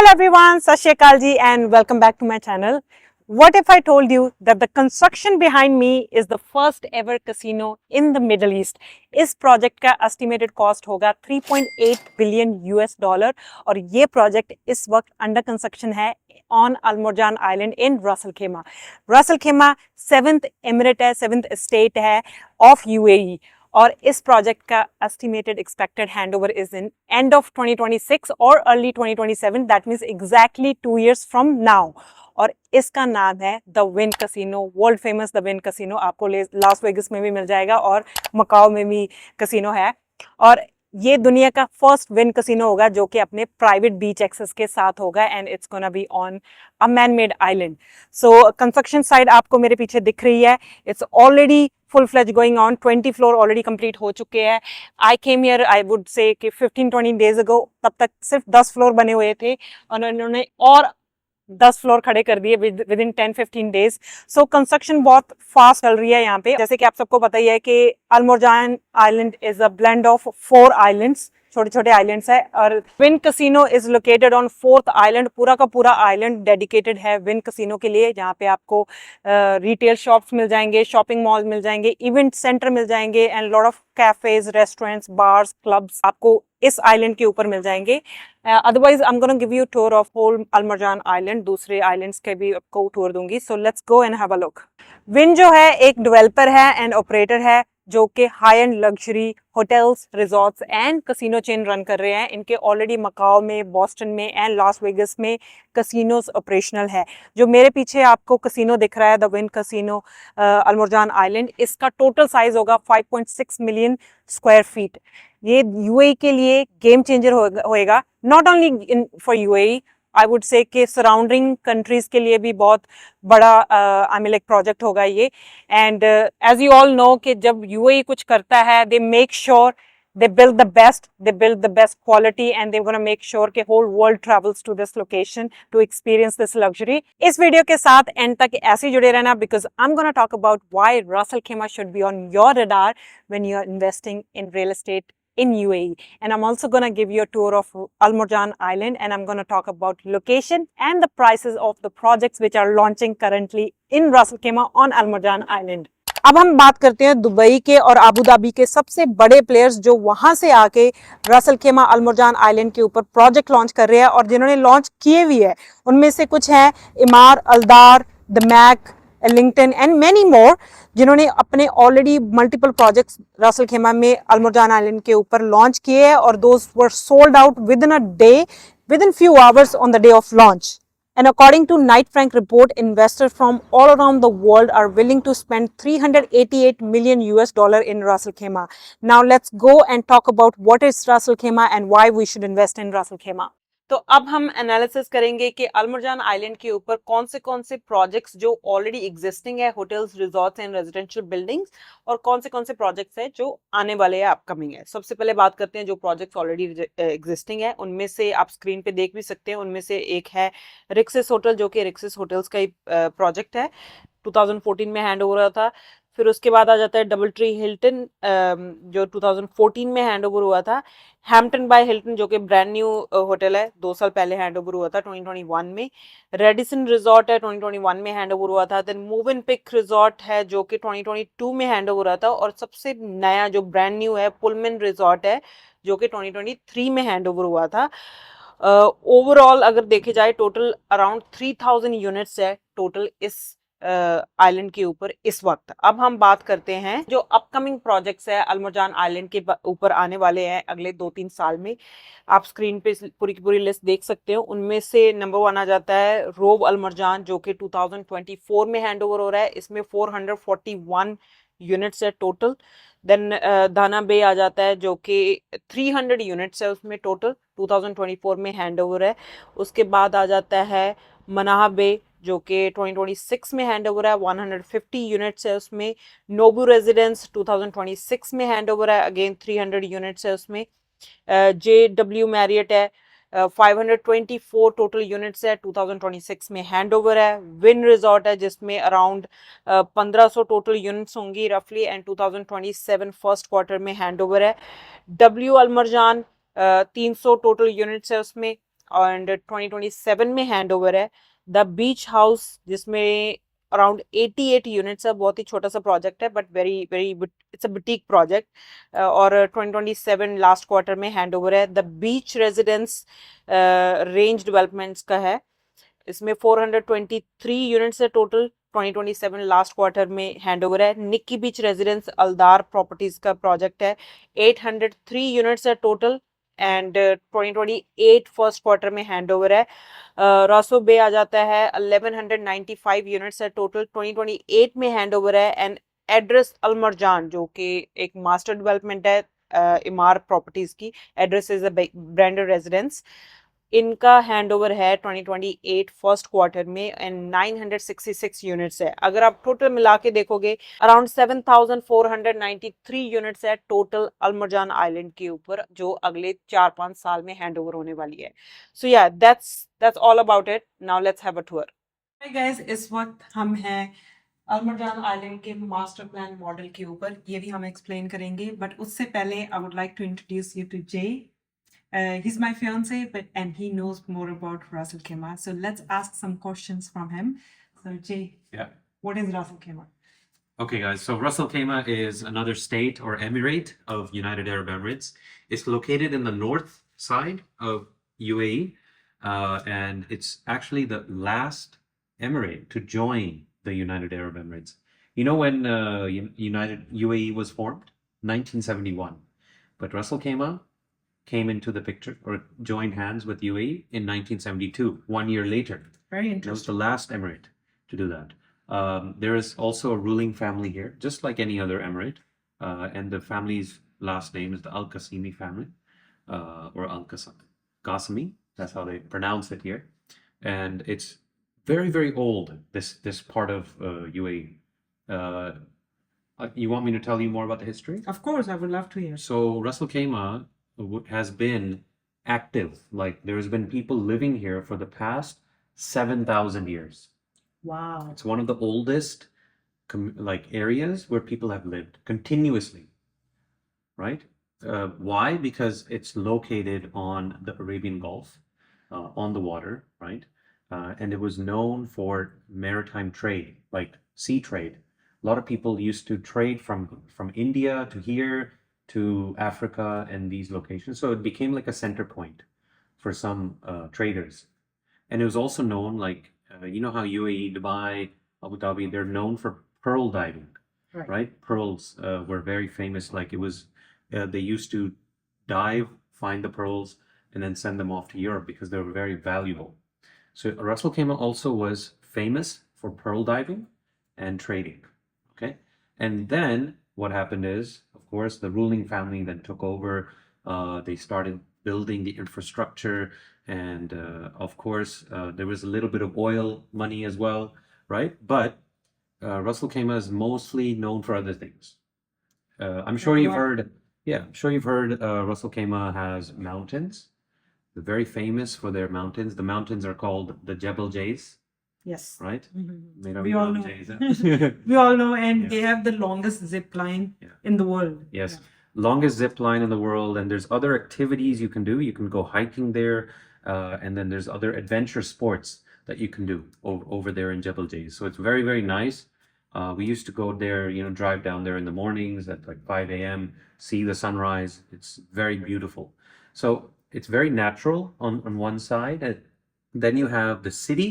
Hello everyone, Sat Shri Akal ji and welcome back to my channel. What if I told you that the construction behind me is the first ever casino in the Middle East? इस project का estimated cost होगा 3.8 billion US dollar और ये project इस वक्त under construction है on Al Marjan island in Ras Al Khaimah. Ras Al Khaimah 7th emirate है, 7th state है ऑफ यूएई और इस प्रोजेक्ट का estimated expected handover is in end of 2026 और early 2027, that means exactly 2 years from now. और इसका नाम है the Wynn casino, world famous the Wynn casino. आपको लास वेगस में भी मिल जाएगा और मकाओ में भी कसिनो है और ये दुनिया का फर्स्ट विन कसिनो होगा जो कि अपने प्राइवेट बीच एक्सेस के साथ होगा and it's gonna be on a man made island. So construction side आपको मेरे पीछे दिख रही है, it's already full fledge going on, 20 floor already complete हो चुके हैं। आई came here I would say कि 15-20 डेज अगो, तब तक सिर्फ 10 फ्लोर बने हुए थे और उन्होंने और 10 फ्लोर खड़े कर दिए with in 10-15 days. So construction बहुत फास्ट चल रही है यहाँ पे। जैसे कि आप सबको पता ही है कि Al Marjan island is a blend of 4 islands, छोटे छोटे आइलैंड्स है और Wynn casino is located on 4th island. पूरा का पूरा आइलैंड डेडिकेटेड है विन कसिनो के लिए, जहाँ पे आपको रिटेल शॉप्स मिल जाएंगे, शॉपिंग मॉल मिल जाएंगे, इवेंट सेंटर मिल जाएंगे and lot of cafes, restaurants, bars, clubs आपको इस आइलैंड के ऊपर मिल जाएंगे। Otherwise I am gonna give you tour of whole Al Marjan island, दूसरे आइलैंड्स के भी आपको टूर दूंगी। So let's go and have a look. Wynn जो है एक डेवलपर है एंड ऑपरेटर है जो कि high end luxury hotels, resorts and casino chain run कर रहे हैं। इनके ऑलरेडी मकाओ में, बॉस्टन में एंड लास वेगस में कसिनोज ऑपरेशनल है। जो मेरे पीछे आपको कसिनो दिख रहा है the Wynn casino Al Marjan island, इसका टोटल साइज होगा 5.6 मिलियन स्क्वायर फीट। ये यूएई के लिए गेम चेंजर होएगा, not only for UAE, I would say कि सराउंडिंग कंट्रीज के लिए भी बहुत बड़ा आई मीन लाइक प्रोजेक्ट होगा ये। And as you all know कि जब यूएई कुछ करता है they make sure they build the best, they build the best quality and they're going to make sure कि whole world travels to this location to experience this luxury। इस video के साथ and तक ऐसे जुड़े रहना because I'm going to talk about why Ras Al Khaimah should be on your radar when you're investing in real estate in UAE, and I'm also going to give you a tour of Al Marjan Island and I'm going to talk about location and the prices of the projects which are launching currently in Ras Al Khaimah on Al Marjan Island। अब हम बात करते हैं Dubai के और Abu Dhabi के सबसे बड़े प्लेयर्स जो वहां से आके रस अल खैमा अल मरजान आइलैंड के ऊपर प्रोजेक्ट लॉन्च कर रहे हैं और जिन्होंने लॉन्च किए भी है। उनमें से कुछ हैं Emaar, Aldar, the Mac, Ellington and many more, जिन्होंने अपने ऑलरेडी मल्टीपल प्रोजेक्ट्स रस अल खैमा में अल मरजान आइलैंड के ऊपर लॉन्च किए हैं और those were sold out with in a day, with in few hours on the day of launch. And according to Knight Frank report, investors from all around the world are willing to spend 388 million US dollar in Ras Al Khaimah. Now let's go and talk about what is Ras Al Khaimah and why we should invest in Ras Al Khaimah. तो अब हम analysis करेंगे कि Al Marjan island के ऊपर कौन से projects जो ऑलरेडी एग्जिस्टिंग है, hotels, resorts and residential buildings, और कौन से प्रोजेक्ट्स हैं जो आने वाले हैं, अपकमिंग है। सबसे पहले बात करते हैं जो प्रोजेक्ट्स ऑलरेडी एग्जिस्टिंग है, उनमें से आप स्क्रीन पे देख भी सकते हैं। उनमें से एक है रिक्सिस होटल, जो कि रिक्सिस होटल्स का ही प्रोजेक्ट है, 2014 में हैंड ओवर हुआ था। फिर उसके बाद आ जाता है डबल ट्री हिल्टन, जो 2014 में हैंड ओवर हुआ था। हैम्पटन बाय हिल्टन, जो कि ब्रांड न्यू होटल है, 2 साल पहले हैंड ओवर हुआ था 2021 में। रेडिसन रिजॉर्ट है, 2021 में हैंड ओवर हुआ था। देन मूविन पिक रिजॉर्ट है जो कि 2022 में हैंड ओवर हुआ था। और सबसे नया जो ब्रांड न्यू है पुलमन रिजॉर्ट है, जो कि 2023 में हैंड ओवर हुआ था। ओवरऑल अगर देखे जाए टोटल अराउंड 3000 यूनिट्स है टोटल इस आइलैंड के ऊपर इस वक्त। अब हम बात करते हैं जो अपकमिंग प्रोजेक्ट्स है अल मरजान आइलैंड के ऊपर आने वाले हैं अगले 2-3 साल में। आप स्क्रीन पे पूरी की पूरी लिस्ट देख सकते हो। उनमें से नंबर 1 आ जाता है रोव अल मरजान, जो कि 2024 में हैंड ओवर हो रहा है। इसमें 441 यूनिट्स है टोटल। देन दाना बे आ जाता है जो कि 300 यूनिट्स है उसमें टोटल, 2024 में हैंड ओवर है। उसके बाद आ जाता है मनाहा बे, जो कि 2026 में हैंड ओवर है, 150 यूनिट्स है उसमें। नोबू रेजिडेंस 2026 में हैंड ओवर है, अगेन 300 यूनिट्स है उसमें। JW मैरियट है, 524 टोटल यूनिट्स है, 2026 में हैंड ओवर है। विन रिजॉर्ट है जिसमें अराउंड 1500 टोटल यूनिट्स होंगी रफली एंड 2027 फर्स्ट क्वार्टर में हैंड ओवर है। W अल मरजान 300 टोटल यूनिट्स है उसमें एंड 2027 में हैंड ओवर है। द बीच हाउस जिसमें अराउंड 88 यूनिट्स है, बहुत ही छोटा सा प्रोजेक्ट है but very very it's a boutique project, और 2027 लास्ट क्वार्टर में हैंड ओवर है। The beach residence range developments का है, इसमें 423 यूनिट्स है टोटल। 2027 लास्ट क्वार्टर में हैंड ओवर है। निक्की बीच रेजिडेंस अलदार प्रॉपर्टीज का प्रोजेक्ट है, 803 यूनिट्स है टोटल एंड 2028 फर्स्ट क्वार्टर में हैंड ओवर है। रासो बे आ जाता है, 1195 यूनिट्स है टोटल, 2028 में हैंड ओवर है। एंड एड्रेस अल मरजान जो कि एक मास्टर डेवलपमेंट है इमार प्रॉपर्टीज की, address is a branded residence, इनका हैंडओवर है 2028 फर्स्ट क्वार्टर में एंड 966 यूनिट्स है। अगर आप टोटल मिला के देखोगे अराउंड 7493 यूनिट्स है टोटल अलमरजान आइलैंड के ऊपर, जो अगले 4-5 साल में हैंडओवर होने वाली है। सो या that's all about it. Now let's have a tour. Hi guys, इस वक्त हम हैं अलमरजान आइलैंड के मास्टर प्लान मॉडल के ऊपर, ये भी हम एक्सप्लेन करेंगे बट उससे पहले I would like to introduce you to J. He's my fiance, and he knows more about Ras Al Khaimah. So let's ask some questions from him. So Jay, Yeah. what is Ras Al Khaimah? Okay, guys. So Ras Al Khaimah is another state or emirate of United Arab Emirates. It's located in the north side of UAE, and it's actually the last emirate to join the United Arab Emirates. You know when United UAE was formed? 1971. But Ras Al Khaimah came into the picture or joined hands with UAE in 1972, 1 year later. Very It was interesting. the last emirate to do that. There is also a ruling family here, just like any other emirate, and the family's last name is the Al Qasimi family, or Al Qasimi. That's how they pronounce it here, and it's very very old. This part of UAE. You want me to tell you more about the history? Of course, I would love to hear. So Ras Al Khaimah has been active. Like there's been people living here for the past 7,000 years. Wow. It's one of the oldest like areas where people have lived continuously, right? Why? Because it's located on the Arabian Gulf, on the water, right? And it was known for maritime trade, like sea trade. A lot of people used to trade from India to here to Africa and these locations. So it became like a center point for some traders. And it was also known like, you know how UAE, Dubai, Abu Dhabi, they're known for pearl diving, right? Pearls were very famous. Like it was, they used to dive, find the pearls, and then send them off to Europe because they were very valuable. So Ras Al Khaimah also was famous for pearl diving and trading. Okay. And then what happened is, of course, the ruling family then took over. They started building the infrastructure. And of course, there was a little bit of oil money as well, right? But Ras Al Khaimah is mostly known for other things. I'm sure you've heard, I'm sure you've heard Ras Al Khaimah has mountains. They're very famous for their mountains. The mountains are called the Jebel Jays. Yes. Right? Made of We all know. Jays, huh? We all know, and Yeah. they have the longest zip line Yeah. in the world. Yes. Longest zip line in the world, and there's other activities you can do. You can go hiking there, and then there's other adventure sports that you can do over there in Jebel Jays. So it's very, very nice. We used to go there, drive down there in the mornings at like 5 a.m., see the sunrise. It's very beautiful. So it's very natural on one side. And then you have the city,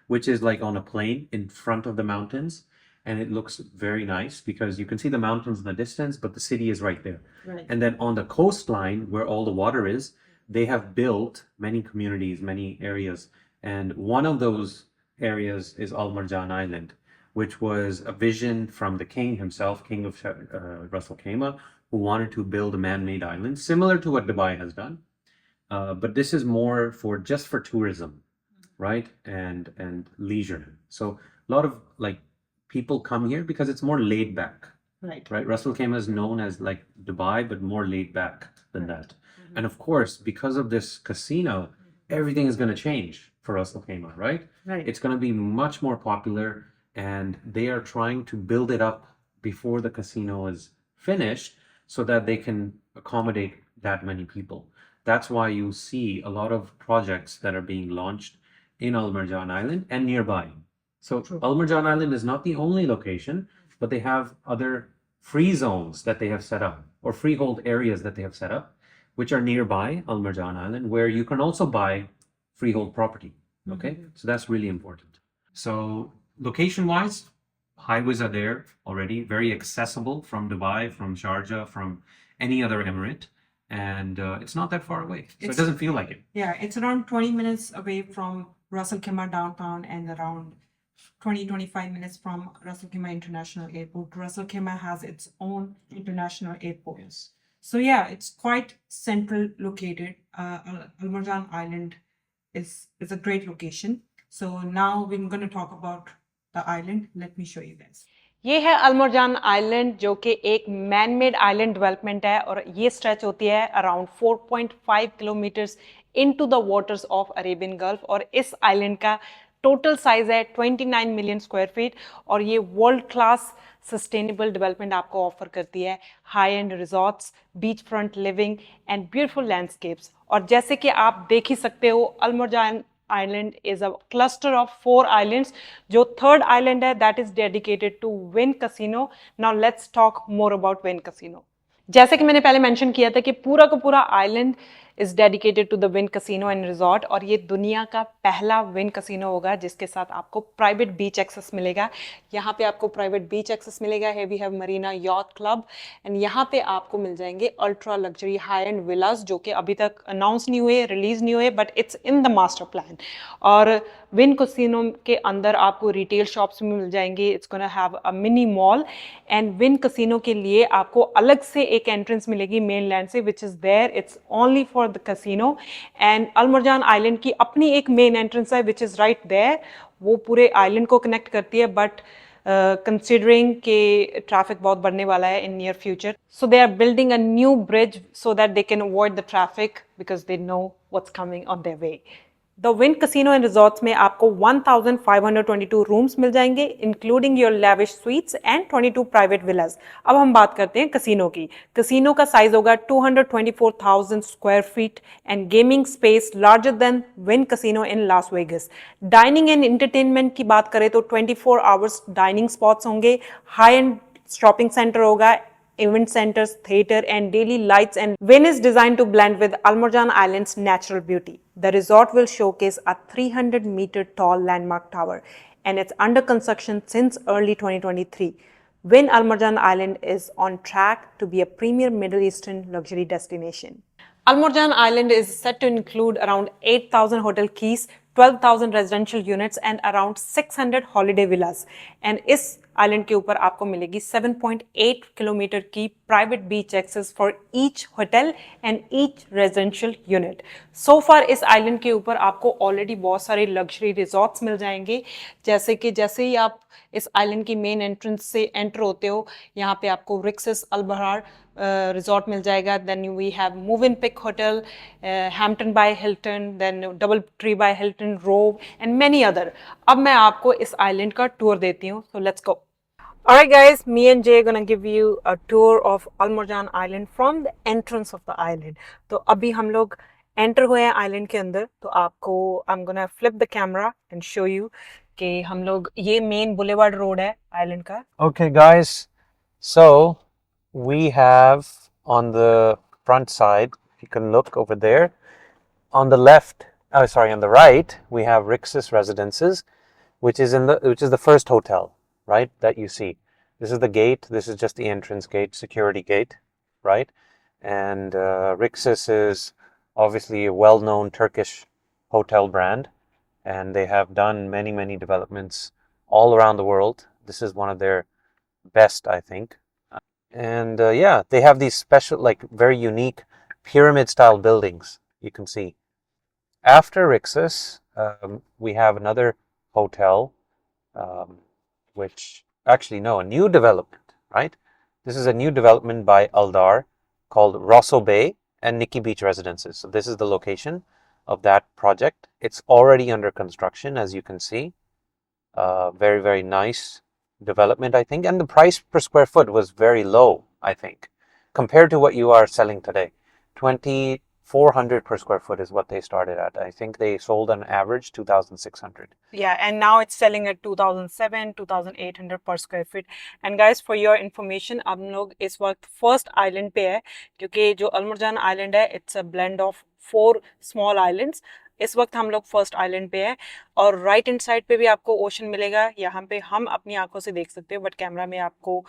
which is like on a plain in front of the mountains. And it looks very nice because you can see the mountains in the distance, but the city is right there. Right. And then on the coastline where all the water is, they have built many communities, many areas. And one of those areas is Al Marjan Island, which was a vision from the king himself, king of Ras Al Khaimah, who wanted to build a man-made island, similar to what Dubai has done. But this is more just for tourism, right? And leisure. So a lot of like people come here because it's more laid back. Right. Ras Al Khaimah is known as like Dubai, but more laid back than that. And of course, because of this casino, everything is going to change for Ras Al Khaimah, right? Right. It's going to be much more popular, and they are trying to build it up before the casino is finished so that they can accommodate that many people. That's why you see a lot of projects that are being launched in Al Marjan Island and nearby. So Al Marjan Island is not the only location, but they have other free zones that they have set up, or freehold areas that they have set up, which are nearby Al Marjan Island, where you can also buy freehold property. Okay, so that's really important. So location wise, highways are there already, very accessible from Dubai, from Sharjah, from any other emirate, and it's not that far away, so it doesn't feel like it. Yeah, it's around 20 minutes away from Ras Al Khaimah downtown and around 20-25 minutes from Ras Al Khaimah International Airport. Ras Al Khaimah has its own international airport. Yes. So yeah, it's quite central located. Al Marjan Island is a great location. So now we're going to talk about the island. Let me show you guys. ये है अल्मोरजान island जो कि एक man made island development है और ये stretch होती है around 4.5 kilometres into the waters of Arabian gulf और इस आइलैंड का टोटल साइज है 29 मिलियन स्क्वायर फीट और ये वर्ल्ड क्लास सस्टेनेबल डेवलपमेंट आपको ऑफर करती है high and resorts beach front living and beautiful landscapes और जैसे कि आप देख ही सकते हो अल्मोरजान island is a cluster of 4 islands. जो third island है that is dedicated to Wynn Casino. Now let's talk more about Wynn Casino. जैसे कि मैंने पहले मेंशन किया था कि पूरा का पूरा island is dedicated to the Wynn casino and resort और ये दुनिया का पहला विन कसिनो होगा जिसके साथ आपको प्राइवेट बीच एक्सेस मिलेगा। यहाँ पे आपको प्राइवेट बीच एक्सेस मिलेगा। है we have marina yacht club and यहाँ पे आपको मिल जाएंगे ultra luxury high end villas जो कि अभी तक अनाउंस नहीं हुए, रिलीज नहीं हुए, but it's in the master plan. और विन कसिनो के अंदर आपको रिटेल शॉप्स में मिल जाएंगे। It's gonna have a mini mall and win casino के लिए आपको अलग से एक एंट्रेंस मिलेगी मेन लैंड से which is there, it's only for the casino. And Al Marjan island की अपनी एक मेन एंट्रेंस है विच इज़ राइट देयर, वो पूरे आइलैंड को कनेक्ट करती है। बट कंसिडरिंग के ट्रैफिक बहुत बढ़ने वाला है in near future, so they are building a new bridge so that they can avoid the traffic because they know what's coming on their way. The Wynn casino and resorts में आपको 1522 rooms मिल जाएंगे including your lavish suites and 22 private villas. अब हम बात करते हैं casino की। कसिनो का साइज होगा 224,000 square feet and gaming space larger than win casino in Las Vegas. Dining and entertainment की बात करें तो 24 आवर्स डाइनिंग स्पॉट्स होंगे, हाई एंड शॉपिंग सेंटर होगा, event centers, theater and daily lights, and Wynn is designed to blend with Al Marjan Island's natural beauty. The resort will showcase a 300-meter tall landmark tower and it's under construction since early 2023. Wynn Al Marjan Island is on track to be a premier Middle Eastern luxury destination. Al Marjan Island is set to include around 8,000 hotel keys, 12,000 residential units and around 600 holiday villas. And इस island के ऊपर आपको मिलेगी 7.8 kilometre की private beach access for each hotel and each residential unit. So far इस island के ऊपर आपको ऑलरेडी बहुत सारे लग्जरी रिजॉर्ट्स मिल जाएंगे, जैसे ही आप इस आइलैंड की मेन एंट्रेंस से एंटर होते हो यहाँ पे आपको रिक्सिस अल बहार रिजॉर्ट मिल जाएगा। Then we have Movenpick hotel, Hampton by Hilton, then Double Tree by Hilton, Rove and many other. अब मैं आपको इस आइलैंड का टूर देती हूँ, so let's go. Alright guys, me and Jay are gonna give you a tour of Al Marjan Island from the entrance of the island. तो अभी हम लोग एंटर हुए हैं आइलैंड के अंदर, तो आपको I'm gonna flip the camera and show you कि हम लोग ये मेन बुलेवार्ड रोड है आइलैंड का। Okay guys, so we have on the front side, you can look over there, on the left, on the right, we have Rixis Residences, which is the first hotel, right, that you see. This is the gate. This is just the entrance gate, security gate, right? And Rixis is obviously a well-known Turkish hotel brand, and they have done many, many developments all around the world. This is one of their best, I think. And yeah, they have these special, like very unique pyramid-style buildings, you can see. After Rixis, we have another hotel, a new development, right? This is a new development by Aldar called Rosso Bay and Nikki Beach Residences. So this is the location of that project. It's already under construction, as you can see. Very, very nice development, I think. And the price per square foot was very low, I think, compared to what you are selling today. 25 400 per square foot is what they started at. I think they sold on average 2,600. Yeah, and now it's selling at 2007, 2800 per square feet. And guys, for your information, हम लोग इस वक्त first island पे है, क्योंकि जो अलमरजान island है, it's a blend of 4 small islands. इस वक्त हम लोग फर्स्ट आइलैंड पे है, और राइट हैंड साइड पे भी आपको ओशन मिलेगा. यहाँ पे हम अपनी आंखों से देख सकते हो, बट कैमरा में आपको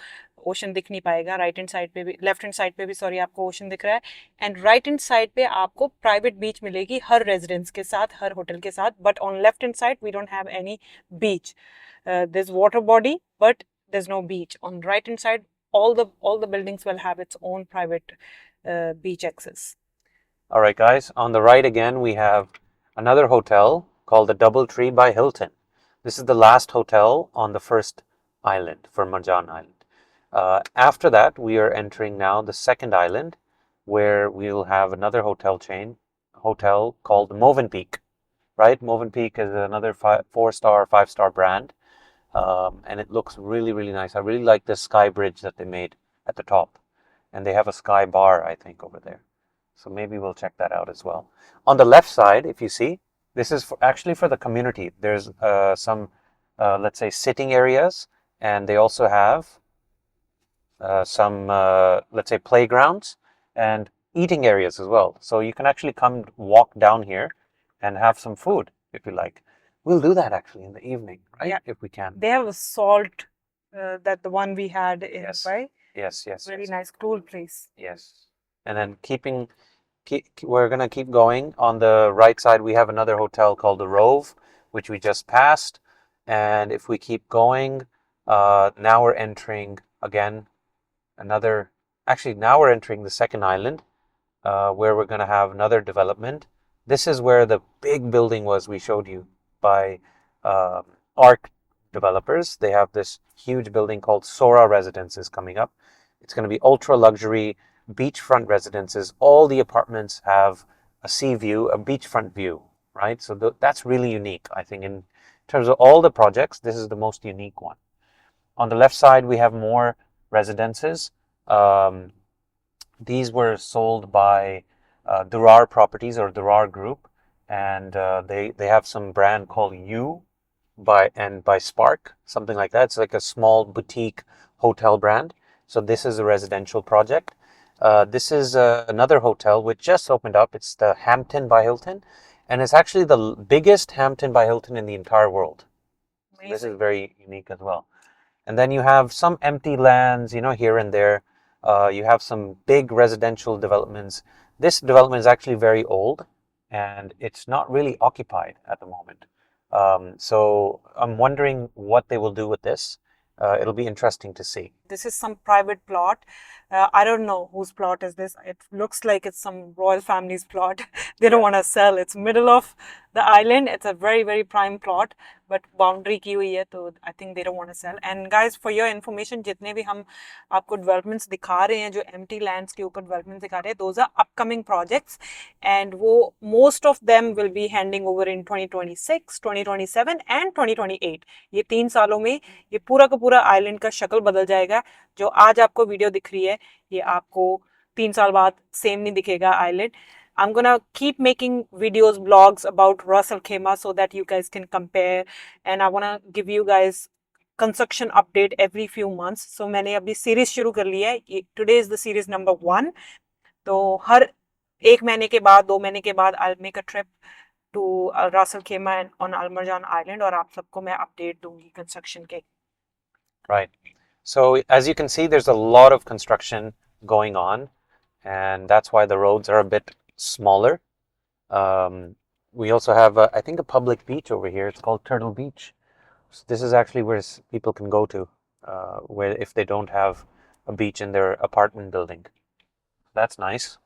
ओशन दिख नहीं पाएगा. राइट हैंड साइड पे भी, लेफ्ट हैंड साइड पे भी सॉरी, आपको ओशन दिख रहा है. एंड राइट हैंड साइड पे आपको प्राइवेट बीच मिलेगी हर रेजिडेंस के साथ, हर होटल के साथ. But on left hand side we don't have any beach. There's water body, but there's no beach. On right hand side, all the buildings will have its own private beach access. All right, guys. On the right again, we have another hotel called the DoubleTree by Hilton. This is the last hotel on the first island for Marjan Island. After that, we are entering now the second island, where we'll have another hotel called Movenpeak. Right, Movenpeak is another 4-star, 5-star brand, and it looks really, really nice. I really like this sky bridge that they made at the top, and they have a sky bar, I think, over there. So maybe we'll check that out as well. On the left side, if you see, this is actually for the community. There's some, let's say, sitting areas, and they also have some, let's say, playgrounds and eating areas as well. So you can actually come walk down here and have some food if you like. We'll do that actually in the evening, right? Yeah. If we can. They have a salt, that the one we had in Yes. Dubai. Yes, yes. Very yes. nice, cool place. Yes. And then we're going to keep going. On the right side, we have another hotel called the Rove, which we just passed. And if we keep going, now we're entering again now we're entering the second island, where we're going to have another development. This is where the big building was we showed you by ARC developers. They have this huge building called Sora Residences coming up. It's going to be ultra luxury beachfront residences. All the apartments have a sea view, a beachfront view, right? So that's really unique. I think in terms of all the projects, this is the most unique one. On the left side, we have more residences. These were sold by Durar Properties or Durar Group, and they have some brand called U by Spark, something like that. It's like a small boutique hotel brand. So this is a residential project. This is another hotel which just opened up. It's the Hampton by Hilton, and it's actually the biggest Hampton by Hilton in the entire world. So this is very unique as well. And then you have some empty lands, here and there. You have some big residential developments. This development is actually very old, and it's not really occupied at the moment. So I'm wondering what they will do with this. It'll be interesting to see. This is some private plot. I don't know whose plot is this. It looks like it's some royal family's plot. They don't want to sell. It's middle of the island. It's a very, very prime plot, but boundary की हुई है, तो I think they don't want to sell. And guys, for your information, जितने भी हम आपको developments दिखा रहे हैं, जो empty lands के ऊपर developments दिखा रहे हैं, those are upcoming projects, and वो most of them will be handing over in 2026, 2027 and 2028. ये 3 सालों में ये पूरा का पूरा आइलैंड का शक्ल बदल जाएगा. जो आज आपको वीडियो दिख रही है, ये आपको 3 साल बाद सेम नहीं दिखेगा island. I'm gonna keep making videos, blogs about Ras Al Khaimah so that you guys can compare, and I wanna give you guys construction update every few months. So मैंने अभी सीरीज शुरू कर ली है. Today is the series number 1. तो हर 1 महीने के बाद, 2 महीने के बाद I'll make a trip to Ras Al Khaimah and on Al Marjan Island, और आप सबको मैं update दूंगी construction के. Right. So as you can see, there's a lot of construction going on, and that's why the roads are a bit smaller. We also have, I think, a public beach over here. It's called Turtle Beach. So this is actually where people can go to, where if they don't have a beach in their apartment building. That's nice.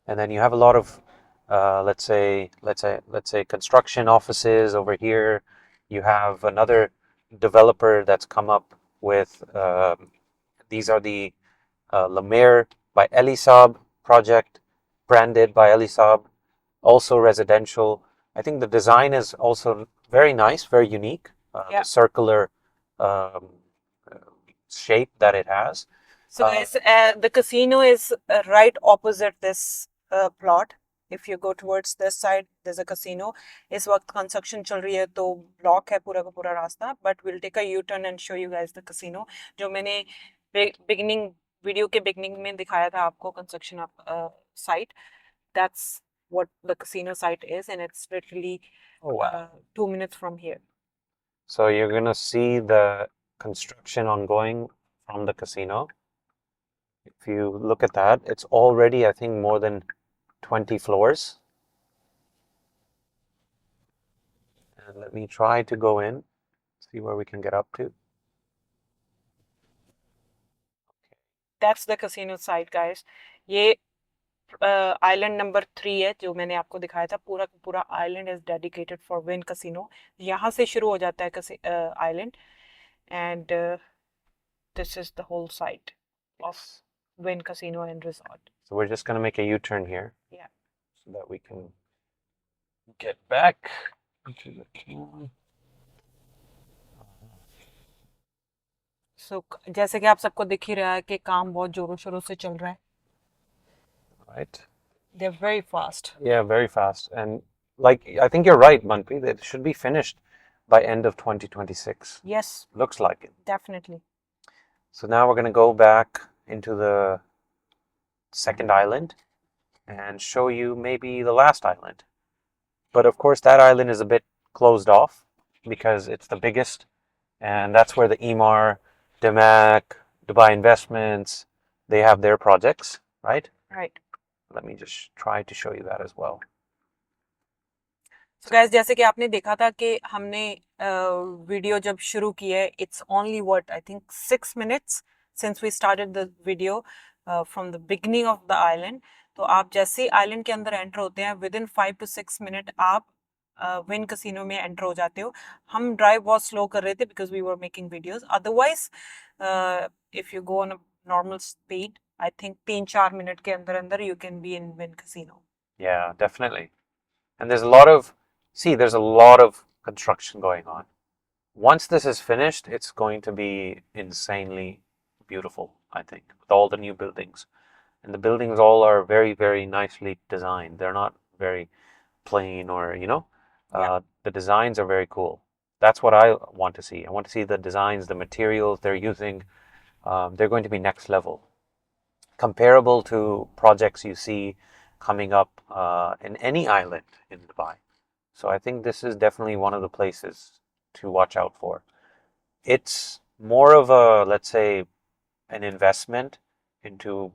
And then you have a lot of, let's say, construction offices over here. You have another developer that's come up with. These are the La Mer by Elisab project, branded by Elisab, also residential. I think the design is also very nice, very unique. The circular shape that it has. So guys, the casino is right opposite this plot. If you go towards this side, there's a casino. इस वक्त construction चल रही है तो block है पूरा का पूरा रास्ता. But we'll take a U-turn and show you guys the casino. जो मैंने beginning video के beginning में दिखाया था आपको construction site. That's what the casino site is, and it's literally 2 minutes from here. So you're gonna see the construction ongoing from the casino. If you look at that, it's already, I think, more than 20 floors. And let me try to go in, see where we can get up to. That's the casino site, guys. ये island number 3 है जो मैंने आपको दिखाया था. पूरा का पूरा island is dedicated for Wynn Casino. यहाँ से शुरू हो जाता है island, and this is the whole site of Wynn Casino and Resort. So we're just gonna make a U-turn here. Yeah. So that we can get back into the camera. So जैसे कि आप सबको दिख ही रहा है कि काम बहुत जोरों शोरों से चल रहा है. Right. They're very fast. Yeah, very fast. And like, I think you're right, Manpreet. It should be finished by end of 2026. Yes. Looks like it. Definitely. So now we're going to go back into the second island and show you maybe the last island. But of course, that island is a bit closed off because it's the biggest, and that's where the EMAR, DMAC, Dubai Investments, they have their projects, right? Right. Let me just try to show you that as well. So guys, जैसे कि आपने देखा था कि हमने video जब शुरू की है, it's only what I think 6 minutes since we started the video from the beginning of the island. तो आप जैसे ही island के अंदर enter होते हैं, within 5 to 6 minutes आप Wynn Casino में enter हो जाते हो. हम drive बहुत slow कर रहे थे because we were making videos. Otherwise, if you go on a normal speed, I think 3-4 minutes के अंदर you can be in Wynn Casino. Yeah, definitely. And there's a lot of construction going on. Once this is finished, it's going to be insanely beautiful, I think, with all the new buildings. And the buildings all are very, very nicely designed. They're not very plain or, the designs are very cool. That's what I want to see. I want to see the designs, the materials they're using. They're going to be next level. Comparable to projects you see coming up in any island in Dubai. So I think this is definitely one of the places to watch out for. It's more of a, let's say, an investment into,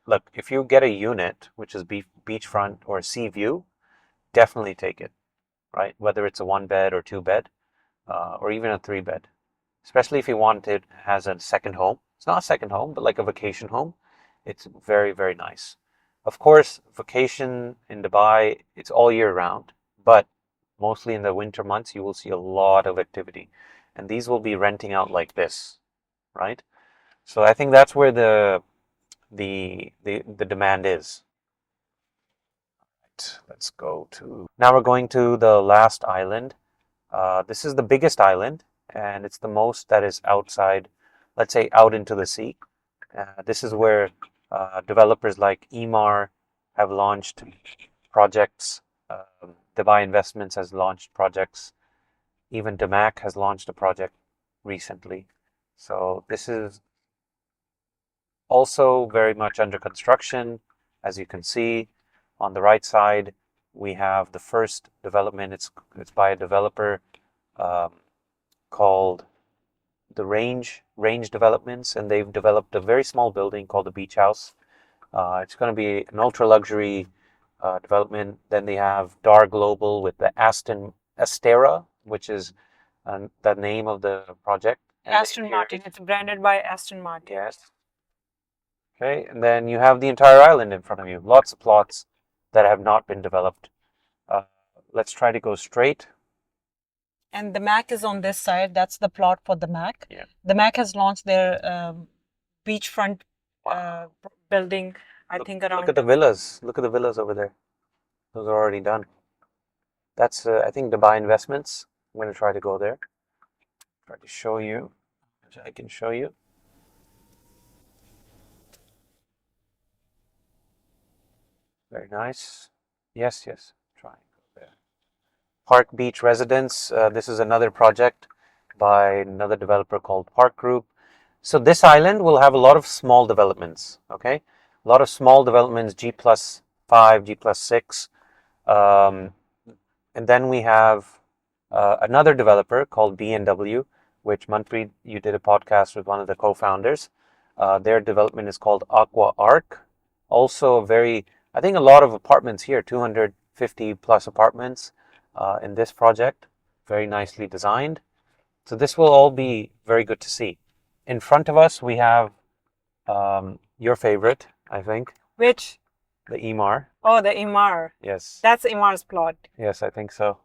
look, if you get a unit, which is beachfront or sea view, definitely take it, right? Whether it's a 1-bed or 2-bed, or even a 3-bed. Especially if you want it as a second home. It's not a second home, but like a vacation home. It's very, very nice. Of course, vacation in Dubai, it's all year round, but mostly in the winter months, you will see a lot of activity. And these will be renting out like this, right? So I think that's where the demand is. Right, let's go to, now we're going to the last island. This is the biggest island, and it's the most that is outside, let's say out into the sea. This is where developers like EMAR have launched projects. Dubai Investments has launched projects. Even DMAC has launched a project recently. So this is also very much under construction. As you can see, on the right side, we have the first development. It's by a developer called the Range Developments, and they've developed a very small building called the Beach House. It's going to be an ultra luxury development. Then they have Dar Global with the Astera, which is the name of the project. Aston Martin. It's branded by Aston Martin. Yes. Okay, and then you have the entire island in front of you. Lots of plots that have not been developed. Let's try to go straight. And the Mac is on this side. That's the plot for the Mac. Yeah. The Mac has launched their beachfront building, I think around... Look at the villas. Look at the villas over there. Those are already done. That's, I think, Dubai Investments. I'm going to try to go there. Try to show you, which I can show you. Very nice. Yes, yes. Try there. Park Beach Residence. This is another project by another developer called Park Group. So this island will have a lot of small developments. Okay, a lot of small developments. G+5, G+6, and then we have another developer called B&W, which Manpreet, you did a podcast with one of the co-founders. Their development is called Aqua Arc. Also I think a lot of apartments here, 250 plus apartments in this project, very nicely designed. So this will all be very good to see. In front of us, we have your favorite, I think, Which? the Emar. Oh, the Imar. Yes. That's Imar's plot. Yes, I think so.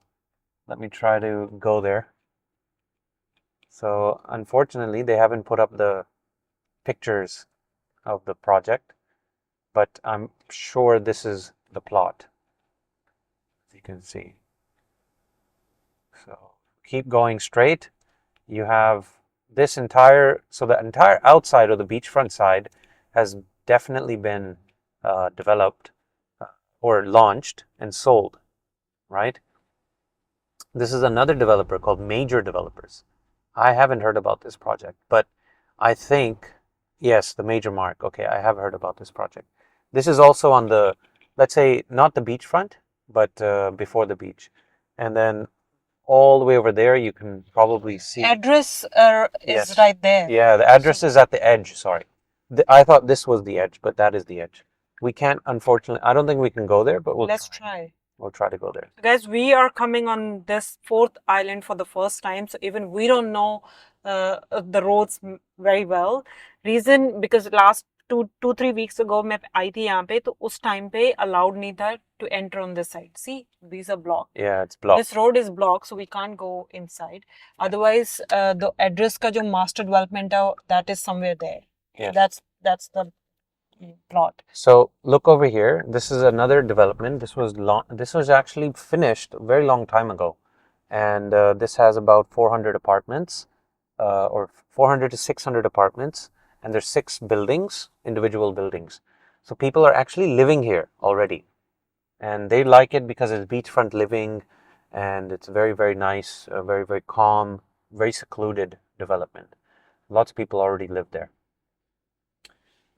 Let me try to go there. So unfortunately, they haven't put up the pictures of the project, but I'm sure this is the plot, as you can see. So keep going straight. You have this entire, so the entire outside of the beachfront side has definitely been developed or launched and sold, right? This is another developer called Major Developers. I haven't heard about this project, but I think, yes, the Major Mark. Okay, I have heard about this project. This is also on the, let's say, not the beachfront, but before the beach. And then all the way over there, you can probably see. Address Yes. is right there. Yeah, the address is at the edge, sorry. I thought this was the edge, but that is the edge. We can't, unfortunately, I don't think we can go there, but Let's try. We'll try to go there. Guys, we are coming on this fourth island for the first time, so even we don't know the roads very well. Reason because last 3 weeks ago मैं आई थी यहाँ पे तो उस time पे allowed नहीं था to enter on this side. See, these are blocked. Yeah, it's blocked. This road is blocked, so we can't go inside. Otherwise, the address का जो master development है, that is somewhere there. Yes. That's the plot. So look over here. This is another development. This was actually finished a very long time ago, and this has about 400 apartments, or 400 to 600 apartments, and there's 6 buildings, individual buildings. So people are actually living here already, and they like it because it's beachfront living, and it's very, very nice, very, very calm, very secluded development. Lots of people already live there.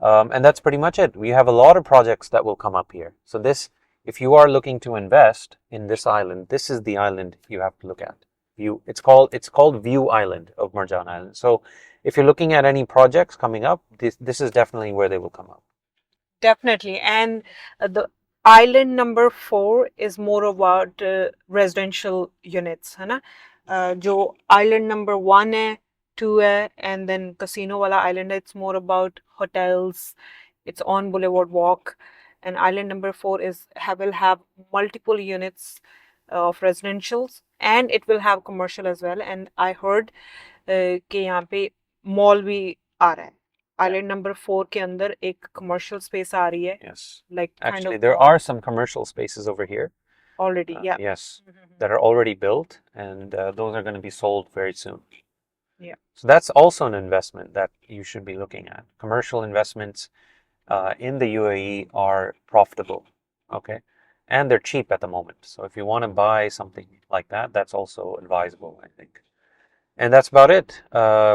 And that's pretty much it. We have a lot of projects that will come up here. So this, if you are looking to invest in this island, this is the island you have to look at. It's called View Island of Marjan Island. So if you're looking at any projects coming up, this is definitely where they will come up. Definitely. And the island number 4 is more about residential units, है ना? जो island number 1 है, 2 है, and then casino wala island, it's more about hotels. It's on Boulevard Walk. And island number 4 will have multiple units of residentials, and it will have commercial as well. And I heard कि यहाँ पे mall भी आ रहा है. Island number 4 के अंदर एक commercial space आ रही है. Yes. Like Actually, there are some commercial spaces over here. Already, yeah. Yes, that are already built, and those are going to be sold very soon. Yeah. So that's also an investment that you should be looking at. Commercial investments in the UAE are profitable, okay? And they're cheap at the moment. So if you want to buy something like that, that's also advisable, I think. And that's about it.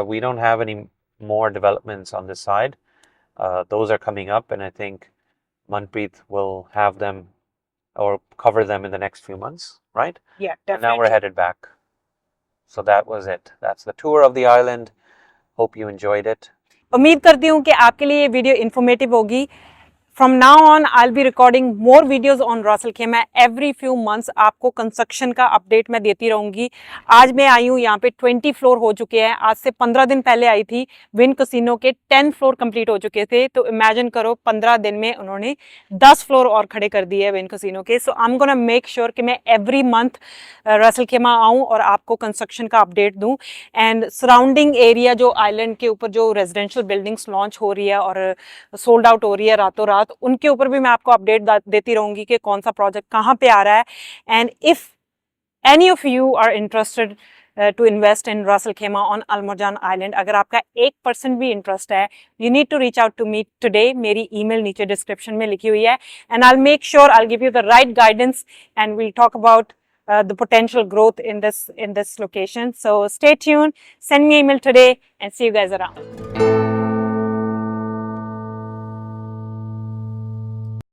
We don't have any more developments on this side. Those are coming up, and I think Manpreet will have them or cover them in the next few months, right? Yeah, And definitely. now we're headed back. So that was it. That's the tour of the island. Hope you enjoyed it. उम्मीद करती हूँ कि आपके लिए ये video informative होगी. From now on, I'll be recording more videos on Ras Al Khaimah. Every few months आपको construction का अपडेट मैं देती रहूँगी. आज मैं आई हूँ यहाँ पे 20 फ्लोर हो चुके हैं. आज से 15 दिन पहले आई थी. विन कसिनो के 10 फ्लोर कंप्लीट हो चुके थे. तो इमेजिन करो 15 दिन में उन्होंने 10 फ्लोर और खड़े कर दिए विन कसिनो के. So I am gonna make sure कि मैं एवरी मंथ रस अल खैमा आऊँ और आपको कंस्ट्रक्शन का अपडेट दूँ. एंड सराउंडिंग एरिया जो आइलैंड के ऊपर जो रेजिडेंशियल बिल्डिंग्स लॉन्च हो रही है और सोल्ड आउट हो रही है रातों रात, उनके ऊपर भी मैं आपको अपडेट देती रहूंगी कि कौन सा प्रोजेक्ट कहाँ पे आ रहा है. And if any of you are interested to invest in Ras Al Khaimah on Al Marjan Island. अगर आपका 1% भी interest है, you need to reach out to me today. मेरी email नीचे description में लिखी हुई है, and I'll make sure I'll give you the right guidance, and we'll talk about the potential growth in this location. So stay tuned, send me email today, and see you guys around.